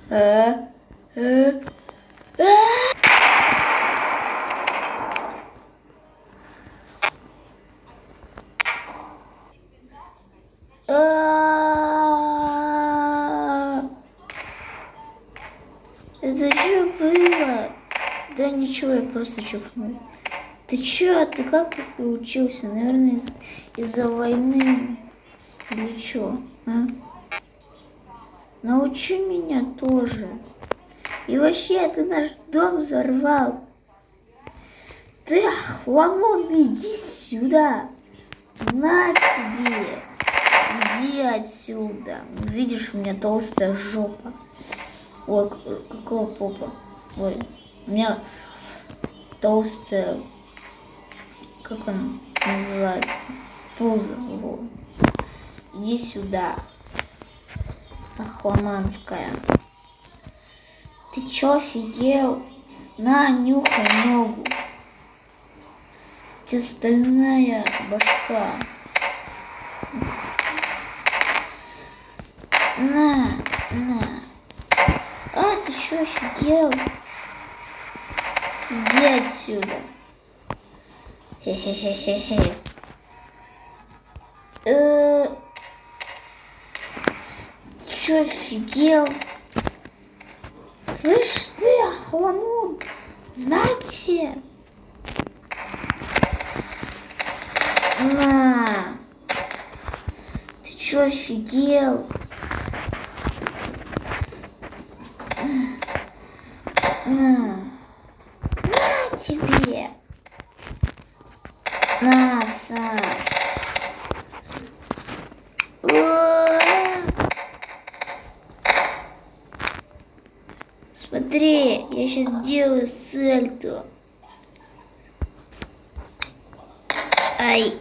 А? А? Это что было? Да ничего, я просто чухнул. Ты чё? Ты как так научился? Наверное, из-за войны. Или чё? А? Научи меня тоже. И вообще, ты наш дом взорвал. Ты охламон, иди сюда. На тебе. Иди отсюда. Видишь, у меня толстая жопа. Ой, какого попа? Ой, у меня толстая, как он называется? Пузо. Вот. Иди сюда. Охламанская. Ты чё, офигел? На, нюхай ногу. У тебя стальная башка. На. А, ты чё, офигел? Иди отсюда. Хе-хе-хе-хе-хе. Ты чё, офигел? Слышь ты, охламон, нате. На. Ты чё, офигел? На тебе. На, Саш. Смотри, я сейчас делаю сальто. Ай.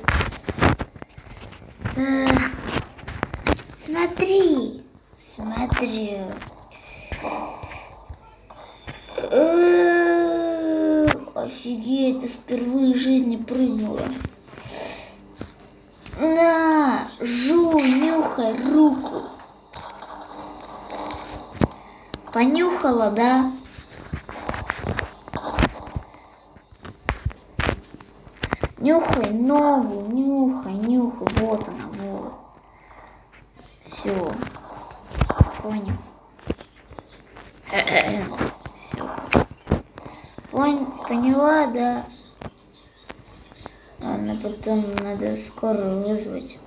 Смотри. Смотрю. Офигеть, ты впервые в жизни прыгнула. На, жуй, нюхай руку. Понюхала, да? Нюхай ногу, нюхай. Вот она, вот. Все. Понял. Все. Поняла, да? Ладно, потом надо скорую вызвать.